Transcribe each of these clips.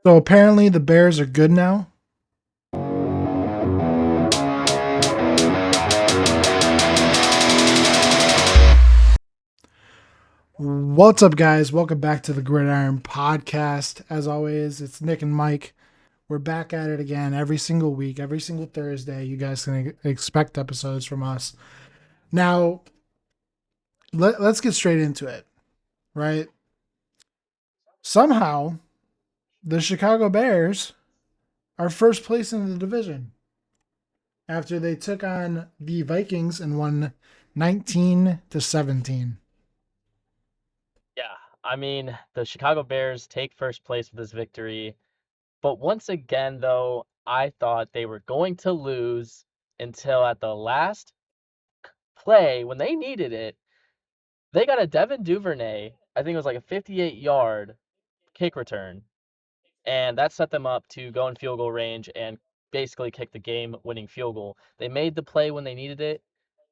So apparently the Bears are good now. What's up, guys? Welcome back to the Gridiron podcast. As always, it's Nick and Mike. We're back at it again every single week, every single Thursday. You guys can expect episodes from us. Now, let's get straight into it, right? Somehow, the Chicago Bears are first place in the division after they took on the Vikings and won 19-17. Yeah, I mean, the Chicago Bears take first place with this victory. But once again, though, I thought they were going to lose until at the last play when they needed it. They got a Devin Duvernay, I think it was like a 58-yard kick return, and that set them up to go in field goal range and basically kick the game-winning field goal. They made the play when they needed it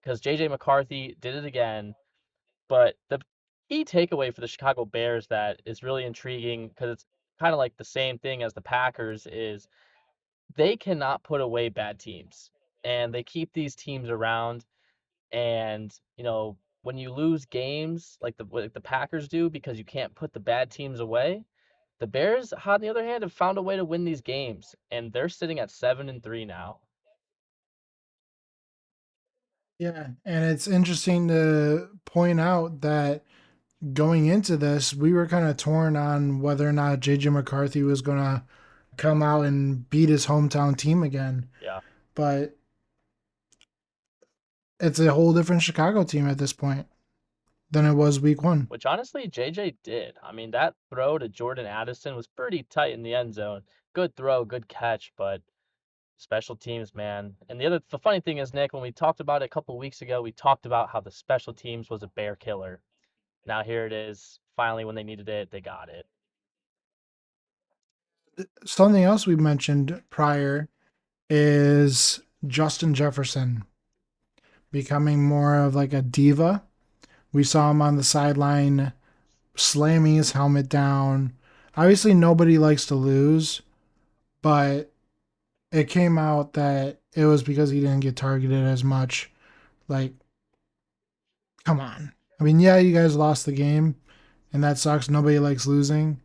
because J.J. McCarthy did it again. But the key takeaway for the Chicago Bears that is really intriguing because it's kind of like the same thing as the Packers is they cannot put away bad teams. And they keep these teams around. And, when you lose games like the Packers do because you can't put the bad teams away, the Bears, on the other hand, have found a way to win these games. And they're sitting at 7-3 now. Yeah, and it's interesting to point out that going into this, we were kind of torn on whether or not JJ McCarthy was going to come out and beat his hometown team again. Yeah. But it's a whole different Chicago team at this point than it was week one. Which honestly, JJ did. I mean, that throw to Jordan Addison was pretty tight in the end zone. Good throw, good catch, but special teams, man. And the funny thing is, Nick, when we talked about it a couple weeks ago, we talked about how the special teams was a bear killer. Now here it is. Finally, when they needed it, they got it. Something else we mentioned prior is Justin Jefferson becoming more of like a diva. We saw him on the sideline slamming his helmet down. Obviously, nobody likes to lose, but it came out that it was because he didn't get targeted as much. Like, come on. I mean, yeah, you guys lost the game, and that sucks. Nobody likes losing,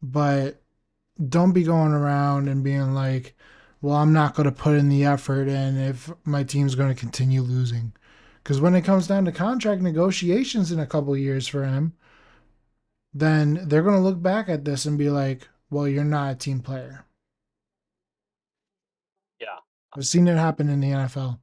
but don't be going around and being like, well, I'm not going to put in the effort and if my team's going to continue losing. Because when it comes down to contract negotiations in a couple of years for him, then they're going to look back at this and be like, well, you're not a team player. Yeah. I've seen it happen in the NFL.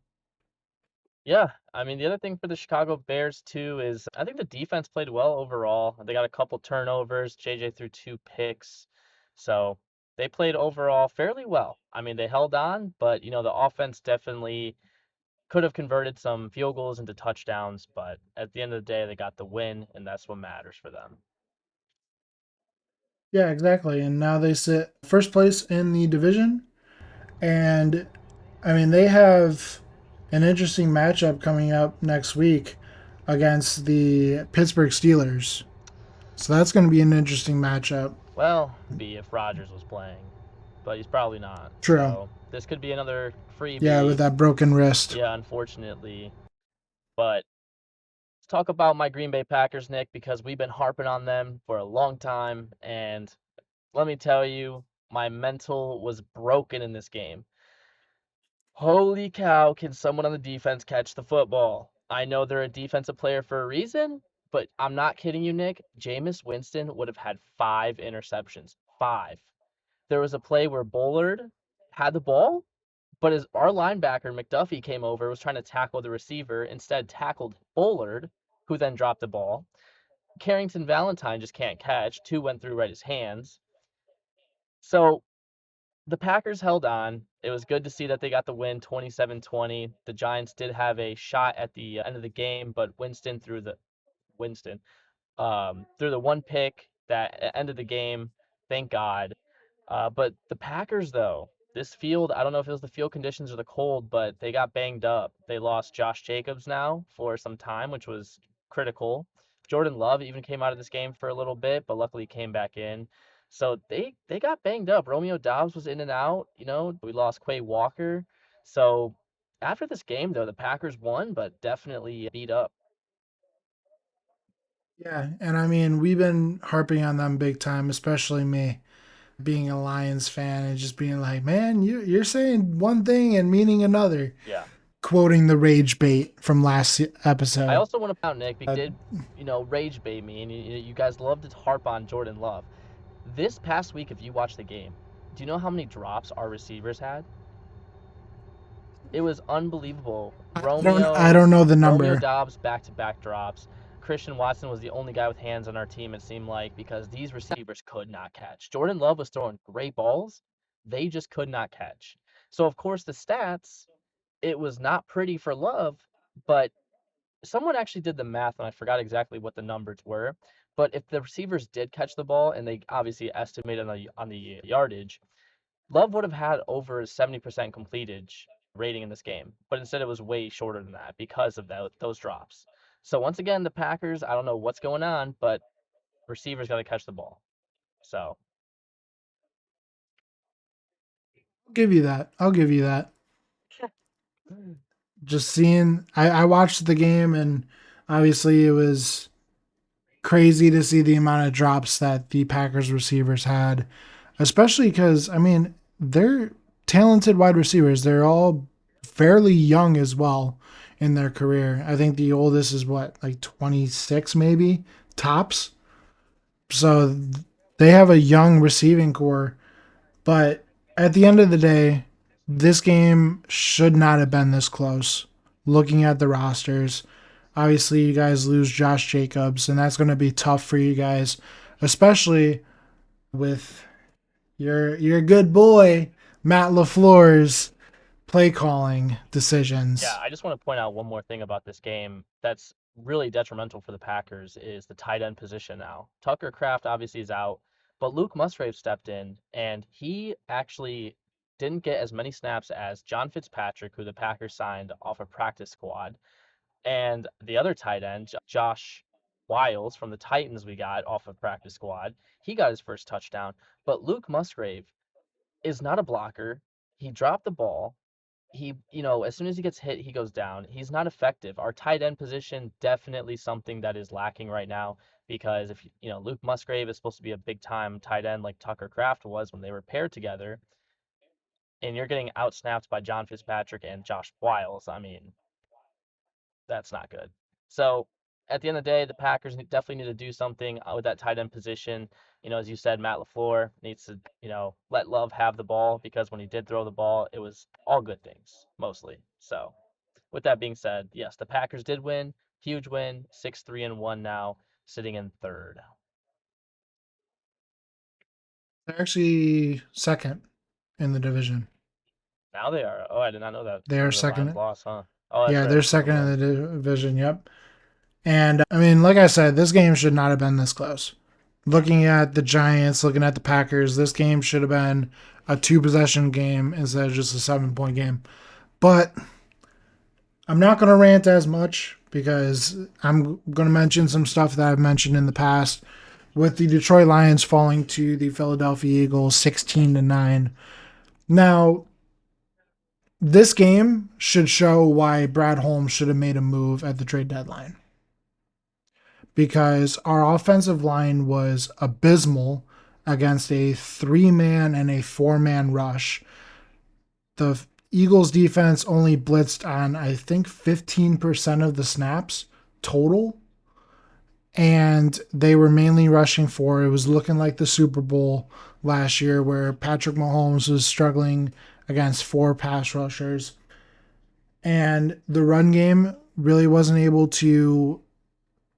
Yeah. I mean, the other thing for the Chicago Bears, too, is I think the defense played well overall. They got a couple turnovers. JJ threw 2 picks. So they played overall fairly well. I mean, they held on, but, the offense definitely could have converted some field goals into touchdowns, but at the end of the day, they got the win, and that's what matters for them. Yeah, exactly. And now they sit first place in the division. And I mean, they have an interesting matchup coming up next week against the Pittsburgh Steelers. So that's going to be an interesting matchup. Well, be if Rodgers was playing, but he's probably not. True. So this could be another Yeah, freebie. with that broken wrist. Yeah, unfortunately. But let's talk about my Green Bay Packers, Nick, because we've been harping on them for a long time. And let me tell you, my mental was broken in this game. Holy cow, can someone on the defense catch the football? I know they're a defensive player for a reason, but I'm not kidding you, Nick. Jameis Winston would have had 5 interceptions. 5. There was a play where Bullard had the ball, but our linebacker, McDuffie, came over, was trying to tackle the receiver, instead tackled Bullard, who then dropped the ball. Carrington Valentine just can't catch. 2 went through right his hands. So the Packers held on. It was good to see that they got the win 27-20. The Giants did have a shot at the end of the game, but Winston threw the one pick that ended the game. Thank God. But the Packers, though, this field, I don't know if it was the field conditions or the cold, but they got banged up. They lost Josh Jacobs now for some time, which was critical. Jordan Love even came out of this game for a little bit, but luckily came back in. So they got banged up. Romeo Dobbs was in and out. We lost Quay Walker. So after this game, though, the Packers won, but definitely beat up. Yeah, and I mean, we've been harping on them big time, especially me being a Lions fan and just being like, man, you're saying one thing and meaning another. Yeah. Quoting the rage bait from last I episode. also want to point out, Nick, Uh, did rage bait me, and you guys love to harp on Jordan Love. This past week, if you watch the game, do you know how many drops our receivers had? It was unbelievable. I don't know the Romeo number. Dobbs back-to-back drops. Christian Watson was the only guy with hands on our team, it seemed like, because these receivers could not catch. Jordan Love was throwing great balls. They just could not catch. So, of course, the stats, it was not pretty for Love, but someone actually did the math, and I forgot exactly what the numbers were. But if the receivers did catch the ball, and they obviously estimated on the yardage, Love would have had over a 70% completage rating in this game, but instead it was way shorter than that because of those drops. So once again, the Packers, I don't know what's going on, but receivers got to catch the ball. So I'll give you that. I'll give you that. Just seeing, I watched the game and obviously it was crazy to see the amount of drops that the Packers receivers had, especially because, I mean, they're talented wide receivers. They're all fairly young as well in their career. I think the oldest is what, like 26 maybe, tops. So they have a young receiving core. But at the end of the day, this game should not have been this close. Looking at the rosters, obviously you guys lose Josh Jacobs, and that's going to be tough for you guys, especially with your good boy Matt LaFleur's play calling yeah, decisions. I just want to point out one more thing about this game that's really detrimental for the Packers is the tight end position now. Tucker Kraft obviously is out, but Luke Musgrave stepped in and he actually didn't get as many snaps as John Fitzpatrick, who the Packers signed off a practice squad. And the other tight end, Josh Wiles from the Titans, we got off of practice squad. He got his first touchdown. But Luke Musgrave is not a blocker. He dropped the ball. As soon as he gets hit, he goes down. He's not effective. Our tight end position definitely something that is lacking right now because if Luke Musgrave is supposed to be a big time tight end like Tucker Kraft was when they were paired together, and you're getting outsnapped by John Fitzpatrick and Josh Wiles. I mean, that's not good. So at the end of the day, the Packers definitely need to do something with that tight end position. As you said, Matt LaFleur needs to, let Love have the ball because when he did throw the ball, it was all good things mostly. So with that being said, yes, the Packers did win, huge win, 6-3-1 now, sitting in third. They're actually second in the division. Now they are. Oh, I did not know that They because are of the Lions second. loss, huh? Oh, that's Yeah, right, they're because of the second in win. the division. Yep. And I mean, like I said, this game should not have been this close. Looking at the Giants, looking at the Packers, this game should have been a two possession game instead of just a 7 point game. But I'm not going to rant as much because I'm going to mention some stuff that I've mentioned in the past with the Detroit Lions falling to the Philadelphia Eagles 16-9. Now, this game should show why Brad Holmes should have made a move at the trade deadline because our offensive line was abysmal against a 3 man and a 4 man rush. The Eagles defense only blitzed on, I think, 15% of the snaps total. And they were mainly rushing for it was looking like the Super Bowl last year where Patrick Mahomes was struggling against 4 pass rushers. And the run game really wasn't able to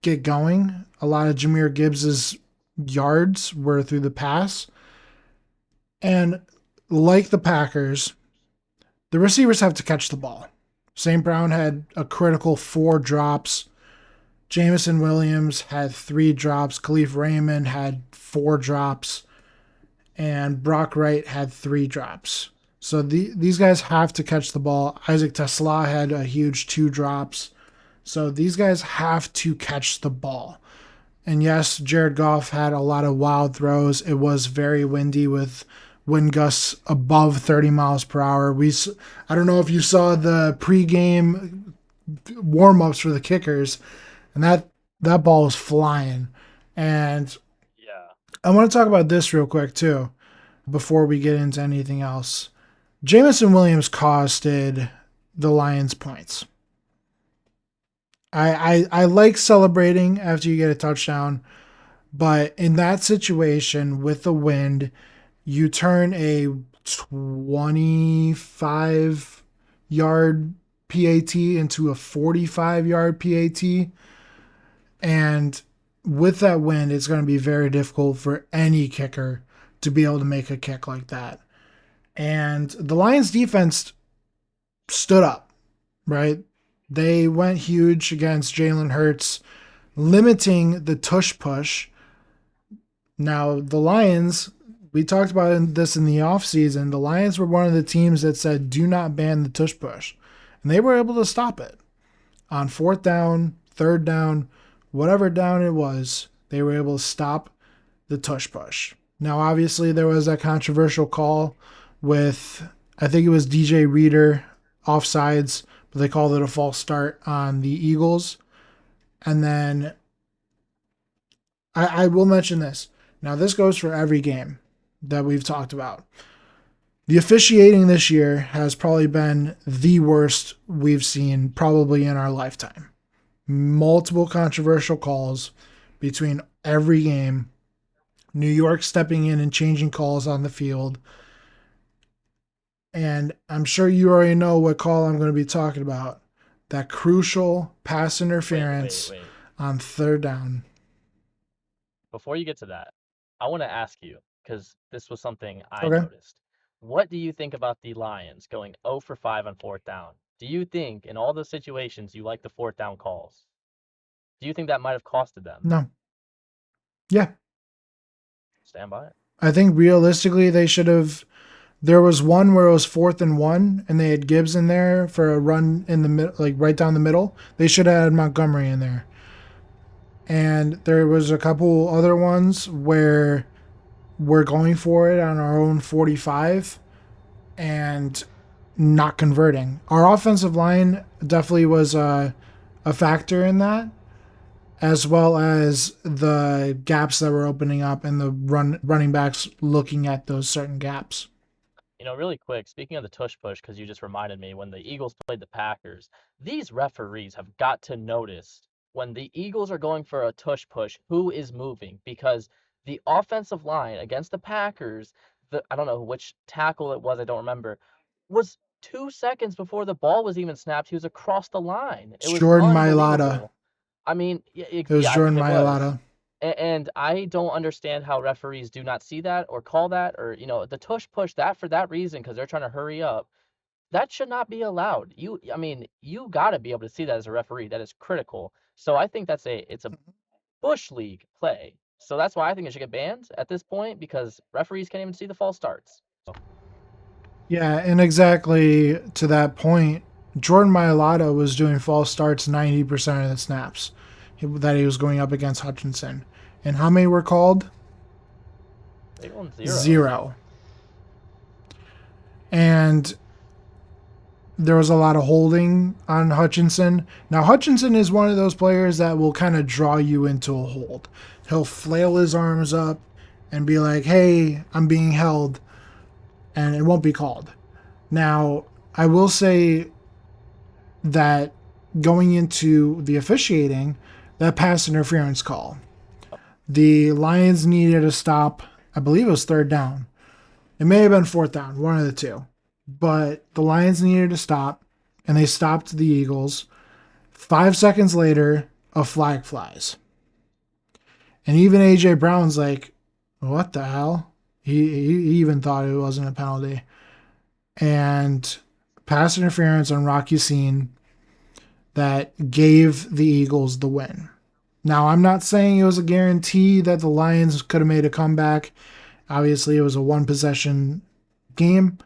get going. A lot of Jameer Gibbs's yards were through the pass. And like the Packers, the receivers have to catch the ball. St. Brown had a critical 4 drops. Jamison Williams had 3 drops. Khalif Raymond had 4 drops. And Brock Wright had 3 drops. So these guys have to catch the ball. Isaac Tesla had a huge 2 drops. So these guys have to catch the ball. And yes, Jared Goff had a lot of wild throws. It was very windy with wind gusts above 30 miles per hour. I don't know if you saw the pregame warm-ups for the kickers, and that ball was flying. And Yeah. I want to talk about this real quick too before we get into anything else. Jamison Williams costed the Lions points. I like celebrating after you get a touchdown, but in that situation with the wind, you turn a 25-yard PAT into a 45-yard PAT. And with that wind, it's going to be very difficult for any kicker to be able to make a kick like that. And the Lions defense stood up, right? They went huge against Jalen Hurts, limiting the tush push. Now, the Lions, we talked about this in the offseason. The Lions were one of the teams that said, do not ban the tush push. And they were able to stop it. On fourth down, third down, whatever down it was, they were able to stop the tush push. Now, obviously, there was a controversial call with, I think it was DJ Reader offsides, but they called it a false start on the Eagles. And then I will mention this. Now, this goes for every game that we've talked about. The officiating this year has probably been the worst we've seen probably in our lifetime. Multiple controversial calls between every game. New York stepping in and changing calls on the field. And I'm sure you already know what call I'm going to be talking about. That crucial pass interference Wait. on third down. Before you get to that, I want to ask you, because this was something I Okay. noticed. What do you think about the Lions going 0 for 5 on fourth down? Do you think in all those situations you like the fourth down calls? Do you think that might have costed them? No. Yeah. Stand by it. I think realistically they should have. There was one where it was 4th and 1, and they had Gibbs in there for a run in the middle, like right down the middle. They should have had Montgomery in there. And there was a couple other ones where we're going for it on our own 45 and not converting. Our offensive line definitely was a factor in that, as well as the gaps that were opening up and the running backs looking at those certain gaps. Really quick, speaking of the tush push, because you just reminded me when the Eagles played the Packers, these referees have got to notice when the Eagles are going for a tush push, who is moving, because the offensive line against the Packers, I don't know which tackle it was, I don't remember, was 2 seconds before the ball was even snapped. He was across the line. It It's was Jordan Mailata. unbelievable. I mean, yeah, It was yeah, Jordan it was. Mailata. And I don't understand how referees do not see that or call that, or the tush push, that for that reason, because they're trying to hurry up. That should not be allowed. I mean, you got to be able to see that as a referee. That is critical. So I think it's a bush league play. So that's why I think it should get banned at this point, because referees can't even see the false starts. Yeah, and exactly to that point, Jordan Mailata was doing false starts 90% of the snaps that he was going up against Hutchinson. And how many were called? They won 0. 0. And there was a lot of holding on Hutchinson. Now, Hutchinson is one of those players that will kind of draw you into a hold. He'll flail his arms up and be like, hey, I'm being held, and it won't be called. Now, I will say that going into the officiating, that pass interference call, the Lions needed a stop. I believe it was third down. It may have been fourth down, one of the two. But the Lions needed to stop, and they stopped the Eagles. 5 seconds later, a flag flies. And even A.J. Brown's like, what the hell? He even thought it wasn't a penalty. And pass interference on Rocky Scene that gave the Eagles the win. Now, I'm not saying it was a guarantee that the Lions could have made a comeback. Obviously, it was a one-possession game.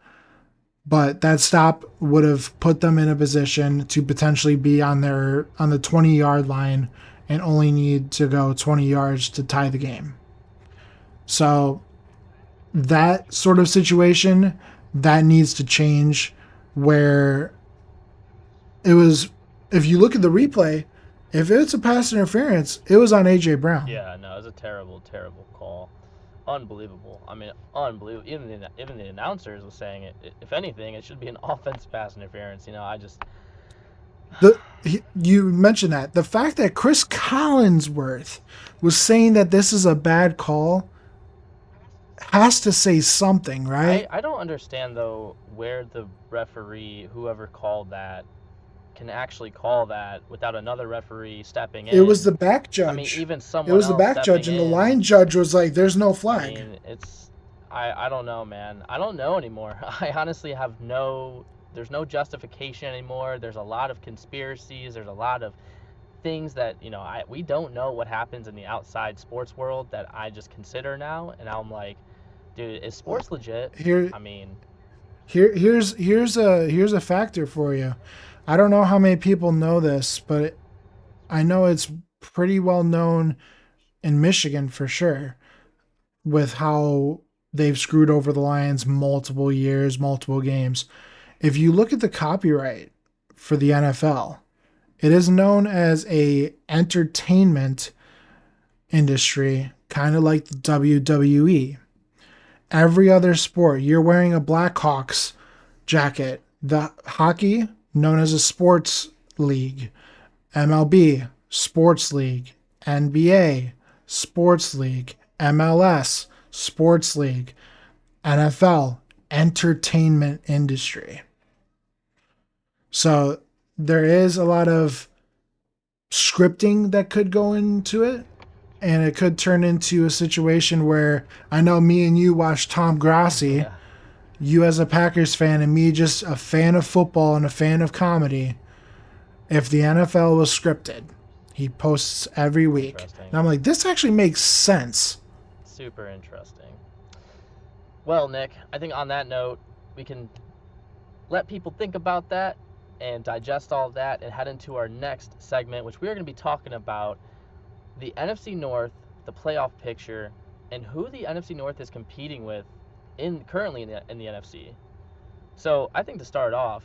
But that stop would have put them in a position to potentially be on the 20-yard line and only need to go 20 yards to tie the game. So that sort of situation, that needs to change, where it was, if you look at the replay, if it's a pass interference, it was on AJ Brown. Yeah, no, it was a terrible, terrible call. Unbelievable. I mean, unbelievable. Even the announcers were saying it. If anything, it should be an offensive pass interference. I just You mentioned that the fact that Chris Collinsworth was saying that this is a bad call has to say something, right? I don't understand though where the referee, whoever called that, can actually call that without another referee stepping It was in. the back I mean, judge. even It someone was the else back stepping judge, and the in. line judge was like, "There's no I flag." mean, I don't know, man. I don't know anymore. I honestly have there's no justification anymore. There's a lot of conspiracies. There's a lot of things that, we don't know what happens in the outside sports world that I just consider now. And I'm like, dude, is sports legit? Here, I mean, here's a factor for you. I don't know how many people know this, but I know it's pretty well known in Michigan for sure, with how they've screwed over the Lions multiple years, multiple games. If you look at the copyright for the NFL, it is known as a entertainment industry, kind of like the WWE. Every other sport, you're wearing a Blackhawks jacket. The hockey, known as a sports league. MLB, sports league. NBA, sports league. MLS, sports league. NFL, entertainment industry. So there is a lot of scripting that could go into it, and it could turn into a situation where, I know me and you watch Tom Grassi, yeah, you as a Packers fan and me just a fan of football and a fan of comedy. If the NFL was scripted, he posts every week. interesting. And I'm like, this actually makes sense. Super interesting. Well, Nick, I think on that note, we can let people think about that and digest all of that and head into our next segment, which we are going to be talking about the NFC North, the playoff picture, and who the NFC North is competing with currently in the NFC. So I think to start off,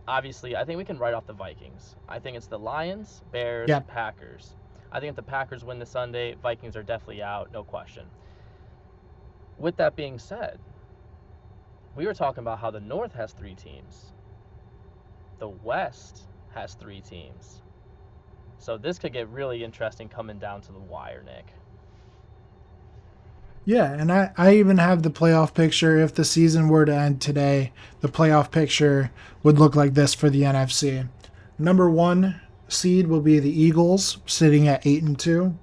obviously, I think we can write off the Vikings. I think it's the Lions, Bears, Yeah. Packers. I think if the Packers win this Sunday, Vikings are definitely out, no question. With that being said, we were talking about how the North has 3 teams. The West has 3 teams. So this could get really interesting coming down to the wire, Nick. Yeah, and I even have the playoff picture. If the season were to end today, the playoff picture would look like this for the NFC. Number 1 seed will be the Eagles, sitting at 8-2.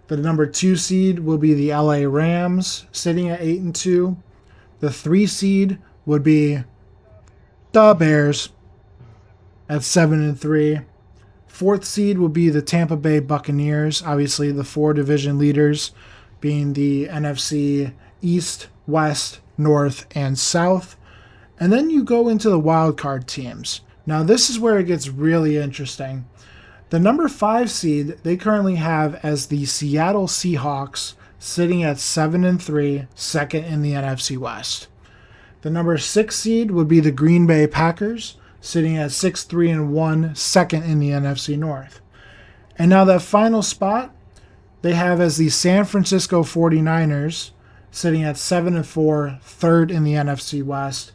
The number 2 seed will be the LA Rams, sitting at 8-2. The 3 seed would be the Bears at 7-3. 4th seed will be the Tampa Bay Buccaneers, obviously the 4 division leaders being the NFC East, West, North, and South. And then you go into the wild card teams. Now this is where it gets really interesting. The number 5 seed they currently have as the Seattle Seahawks, sitting at 7-3, second in the NFC West. The number 6 seed would be the Green Bay Packers, sitting at 6-3-1, second in the NFC North. And now that final spot they have as the San Francisco 49ers, sitting at 7-4, third in the NFC West.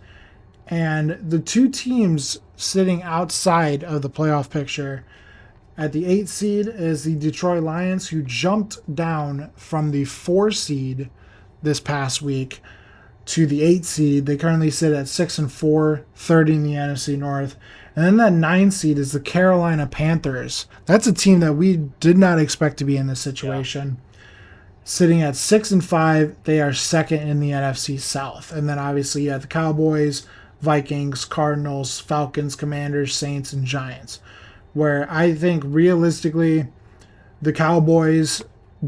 And the 2 teams sitting outside of the playoff picture, at the 8 seed is the Detroit Lions, who jumped down from the 4 seed this past week to the 8 seed. They currently sit at 6-4, third in the NFC North. And then that 9 seed is the Carolina Panthers. That's a team that we did not expect to be in this situation. Yeah. Sitting at 6-5, they are second in the NFC South. And then obviously you have the Cowboys, Vikings, Cardinals, Falcons, Commanders, Saints, and Giants. Where I think realistically, the Cowboys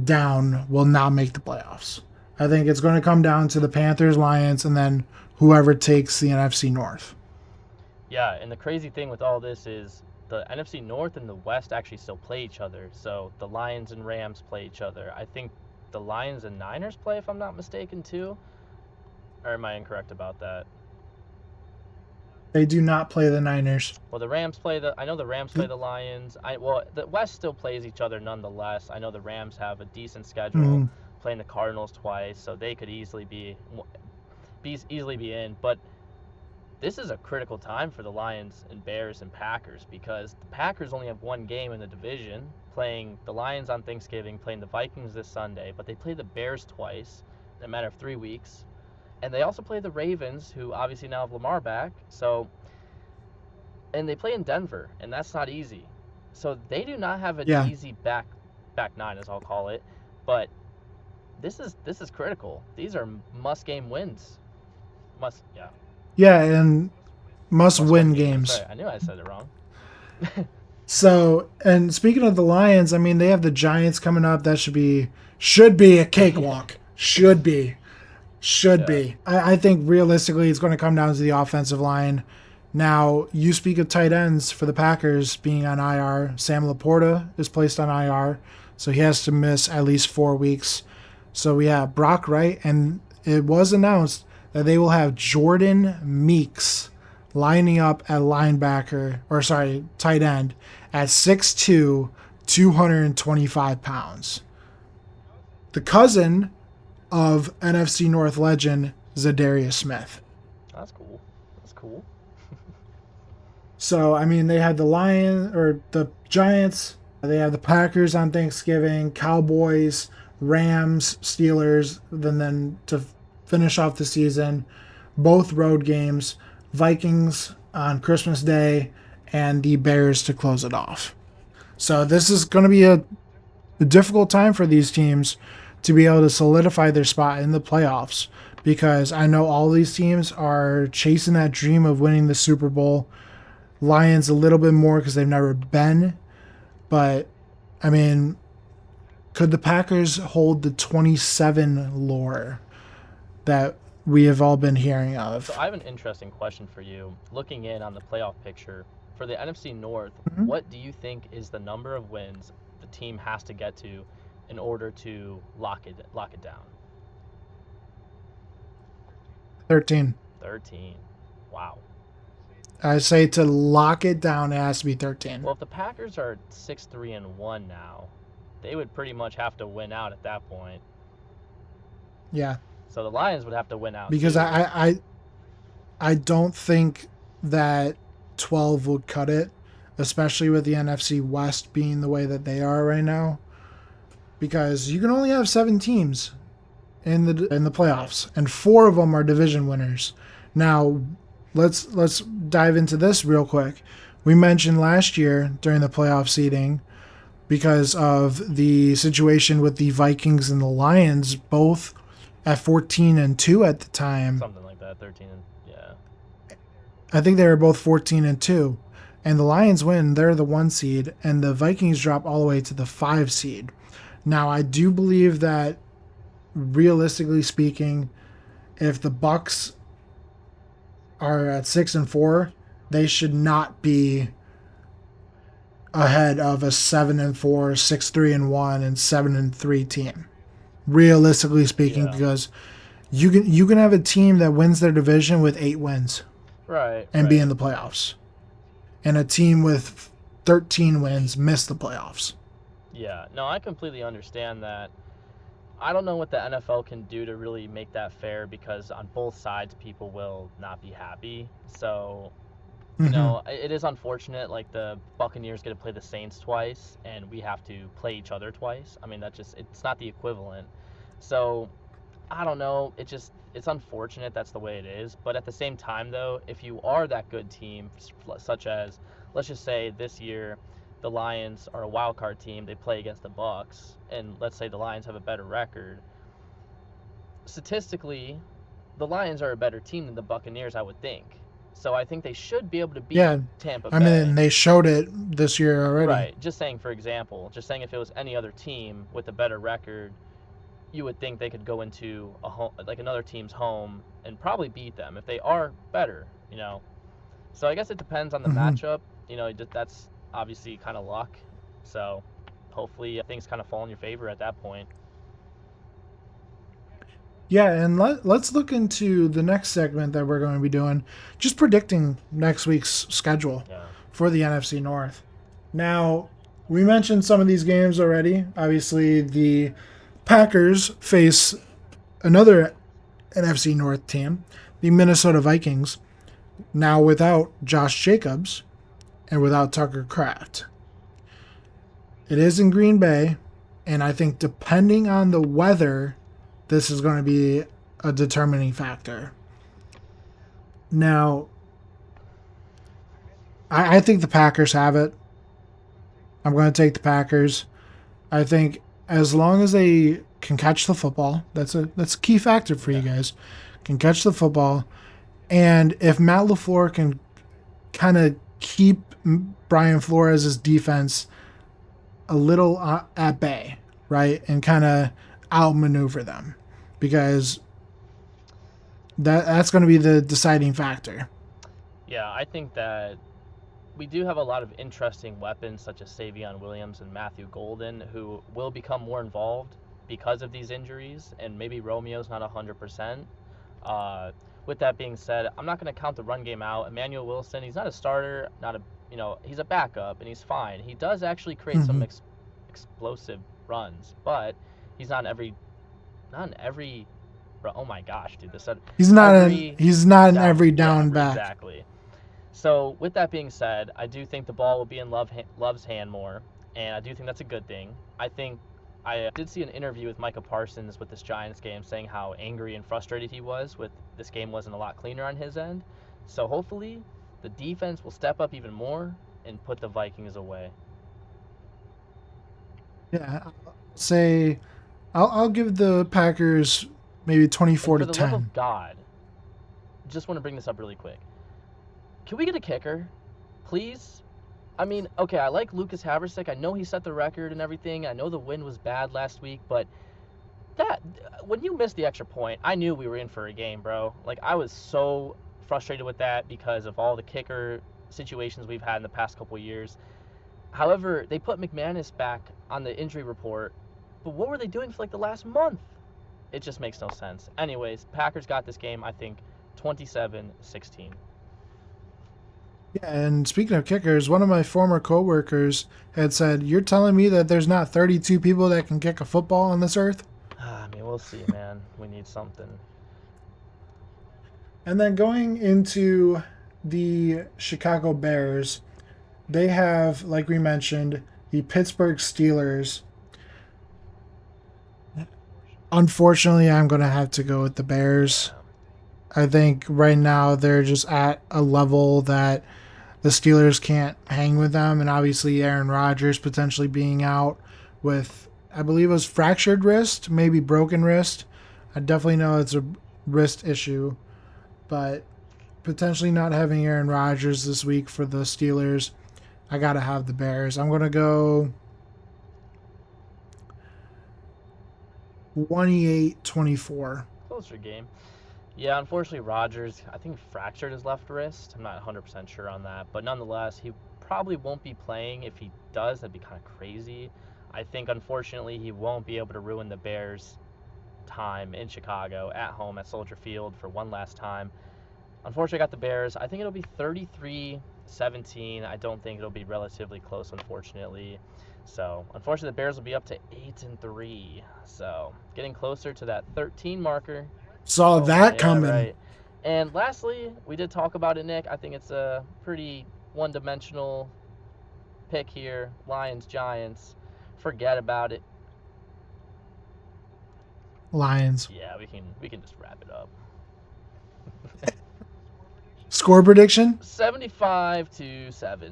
down will not make the playoffs. I think it's going to come down to the Panthers, Lions, and then whoever takes the NFC North. Yeah, and the crazy thing with all this is the NFC North and the West actually still play each other. So the Lions and Rams play each other. I think the Lions and Niners play, if I'm not mistaken, too. Or am I incorrect about that? They do not play the Niners. Well, the Rams play the. I know the Rams play the Lions. Well, the West still plays each other nonetheless. I know the Rams have a decent schedule, Mm, playing the Cardinals twice, so they could easily be in. But this is a critical time for the Lions and Bears and Packers because the Packers only have one game in the division, playing the Lions on Thanksgiving, playing the Vikings this Sunday, but they play the Bears twice in a matter of 3 weeks. And they also play the Ravens, who obviously now have Lamar back. So, and they play in Denver, and that's not easy. So they do not have an yeah, easy back nine, as I'll call it. But this is critical. These are must game wins. Yeah, yeah, and must must win win games. That's games. right. I knew I said it wrong. So, and speaking of the Lions, I mean, they have the Giants coming up. That should be a cakewalk. Should be. Should Yeah. be. I think realistically, it's going to come down to the offensive line. Now, you speak of tight ends for the Packers being on IR. Sam Laporta is placed on IR, so he has to miss at least 4 weeks. So we have Brock Wright, and it was announced that they will have Jordan Meeks lining up at linebacker, or sorry, tight end, at 6'2", 225 pounds. The cousin of NFC North legend Zadarius Smith. That's cool. That's cool. So, I mean, they had the Lions or the Giants, they have the Packers on Thanksgiving, Cowboys, Rams, Steelers, then to finish off the season, both road games, Vikings on Christmas Day, and the Bears to close it off. So, this is going to be a difficult time for these teams to be able to solidify their spot in the playoffs because I know all these teams are chasing that dream of winning the Super Bowl. Lions a little bit more because they've never been, but I mean, could the Packers hold the 27 lore that we have all been hearing So of? I have an interesting question for you. Looking in on the playoff picture for the NFC North, Mhm. what do you think is the number of wins the team has to get to in order to lock it down? 13. 13. Wow. I say to lock it down, it has to be 13. Well, if the Packers are 6-3-1 now, they would pretty much have to win out at that point. Yeah, So the Lions would have to win out because too. I don't think that 12 would cut it, especially with the NFC West being the way that they are right now. Because you can only have 7 teams in the Right. playoffs, and 4 of them are division winners. Now, let's dive into this real quick. We mentioned last year during the playoff seeding because of the situation with the Vikings and the Lions, both at 14-2 at the time. Something like that. 13 and yeah. I think they were both 14-2. And the Lions win, they're the 1 seed, and the Vikings drop all the way to the 5 seed. Now, I do believe that realistically speaking, if the Bucks are at 6-4, they should not be ahead of a 7-4, 6-3-1, and 7-3 team. Realistically speaking, Yeah. because you can have a team that wins their division with 8 wins Right, and be right. in the playoffs, and a team with 13 wins miss the playoffs. Yeah. No, I completely understand that. I don't know what the NFL can do to really make that fair because on both sides people will not be happy. So, Hmm. it is unfortunate like the Buccaneers get to play the Saints twice and we have to play each other twice. I mean, it's not the equivalent. So, I don't know. It's unfortunate that's the way it is, but at the same time though, if you are that good team such as let's just say this year the Lions are a wild card team, they play against the Bucks and let's say the Lions have a better record. Statistically, the Lions are a better team than the Buccaneers, I would think. So I think they should be able to beat Yeah, Tampa I mean Bay. they showed it this year already. Right. Just saying for example, just saying if it was any other team with a better record, you would think they could go into a home, like another team's home and probably beat them if they are better. So I guess it depends on the Hmm. matchup. That's obviously kind of luck. So hopefully things kind of fall in your favor at that point. Yeah, and let's look into the next segment that we're going to be doing, just predicting next week's schedule Yeah. for the NFC North. Now, we mentioned some of these games already. Obviously, the Packers face another NFC North team, the Minnesota Vikings, now without Josh Jacobs and without Tucker Kraft. It is in Green Bay, and I think depending on the weather, this is going to be a determining factor. Now, I think the Packers have it. I'm going to take the Packers. I think as long as they can catch the football, that's a key factor for you Yeah. guys. Can catch the football, and if Matt LaFleur can kind of keep Brian Flores' defense a little at bay, right, and kind of outmaneuver them, because that's going to be the deciding factor. Yeah, I think that we do have a lot of interesting weapons such as Savion Williams and Matthew Golden who will become more involved because of these injuries, and maybe Romeo's not 100%. Uh, with that being said, I'm not going to count the run game out. Emmanuel Wilson, he's not a starter, not a he's a backup, and he's fine. He does actually create some Mm-hmm. explosive runs, but he's not in every. Oh my gosh, dude! He's not an Every he's not an down, every yeah, down back. exactly. So with that being said, I do think the ball will be in Love's hand more, and I do think that's a good thing. I think I did see an interview with Micah Parsons with this Giants game saying how angry and frustrated he was with this game wasn't a lot cleaner on his end. So hopefully the defense will step up even more and put the Vikings away. Yeah, say I'll give the Packers maybe And 24 for to the love 10. of God, just want to bring this up really quick. Can we get a kicker, please? I mean, okay, I like Lucas Haversick. I know he set the record and everything. I know the wind was bad last week, but that when you missed the extra point, I knew we were in for a game, bro. Like I was so frustrated with that because of all the kicker situations we've had in the past couple of years. However, they put McManus back on the injury report, but what were they doing for like the last month? It just makes no sense. Anyways, Packers got this game, I think 27-16. Yeah, and speaking of kickers, one of my former coworkers had said, "You're telling me that there's not 32 people that can kick a football on this earth?" I mean, we'll see, man. We need something. And then going into the Chicago Bears, they have, like we mentioned, the Pittsburgh Steelers. Unfortunately, I'm going to have to go with the Bears. Yeah. I think right now they're just at a level that the Steelers can't hang with them. And obviously, Aaron Rodgers potentially being out with, I believe it was fractured wrist, maybe broken wrist. I definitely know it's a wrist issue, but potentially not having Aaron Rodgers this week for the Steelers, I got to have the Bears. I'm going to go 28-24. Closer game. Yeah, unfortunately, Rodgers, I think fractured his left wrist. I'm not 100% sure on that. But nonetheless, he probably won't be playing. If he does, that'd be kind of crazy. I think, unfortunately, he won't be able to ruin the Bears' time in Chicago at home at Soldier Field for one last time. Unfortunately, I got the Bears. I think it'll be 33-17. I don't think it'll be relatively close, unfortunately. So, unfortunately, the Bears will be up to 8-3. So, getting closer to that 13 marker. Saw Oh, that yeah, coming. right. And lastly, we did talk about it, Nick. I think it's a pretty one-dimensional pick here. Lions, Giants. Forget about it. Lions. Yeah, we can just wrap it up. Score prediction? 75-7.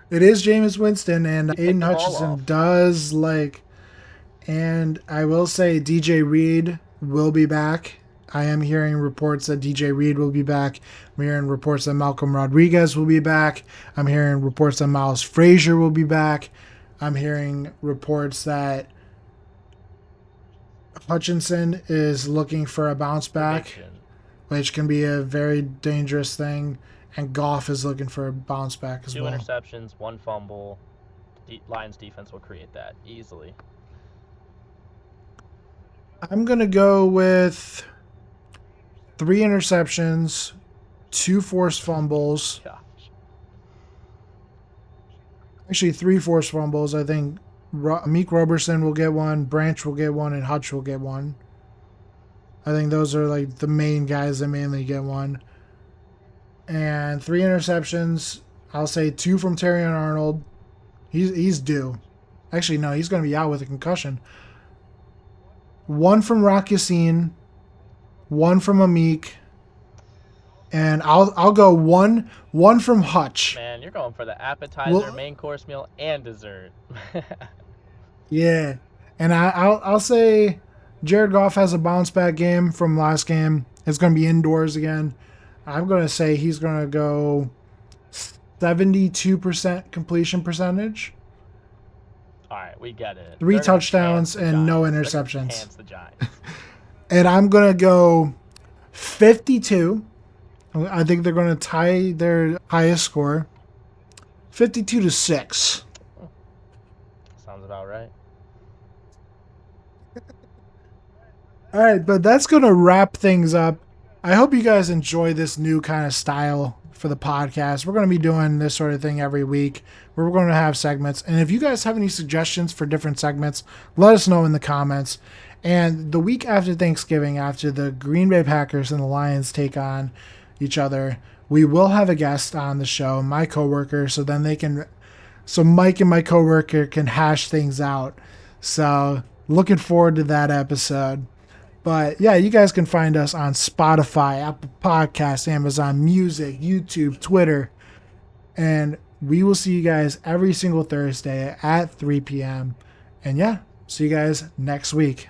It is Jameis Winston, and He picked Aiden the ball off. Hutchinson does like. And I will say DJ Reed will be back. I am hearing reports that DJ Reed will be back. I'm hearing reports that Malcolm Rodriguez will be back. I'm hearing reports that Miles Frazier will be back. I'm hearing reports that Hutchinson is looking for a bounce back, Prediction. which can be a very dangerous thing And Goff is looking for a bounce back as 2 well. interceptions, 1 fumble. Lions defense will create that easily. I'm going to go with 3 interceptions, 2 forced fumbles. Gosh. Actually, 3 forced fumbles. I think Meek Roberson will get one, Branch will get one, and Hutch will get one. I think those are like the main guys that mainly get one. And 3 interceptions. I'll say 2 from Terrion Arnold. He's due. Actually, no, he's going to be out with a concussion. 1 from Rock Yassin, 1 from Amik, and I'll go one from Hutch. Man, you're going for the appetizer, main course meal, and dessert. Yeah, and I'll say Jared Goff has a bounce back game from last game. It's going to be indoors again. I'm going to say he's going to go 72% completion percentage. All right, we get it. 3 touchdowns and no interceptions. Pants the Giants. And I'm going to go 52. I think they're going to tie their highest score. 52-6. Sounds about right. All right, but that's going to wrap things up. I hope you guys enjoy this new kind of style for the podcast. We're going to be doing this sort of thing every week where we're going to have segments. And if you guys have any suggestions for different segments, let us know in the comments. And the week after Thanksgiving, after the Green Bay Packers and the Lions take on each other, we will have a guest on the show, my coworker, so Mike and my coworker can hash things out. So looking forward to that episode. But yeah, you guys can find us on Spotify, Apple Podcasts, Amazon Music, YouTube, Twitter. And we will see you guys every single Thursday at 3 p.m. And yeah, see you guys next week.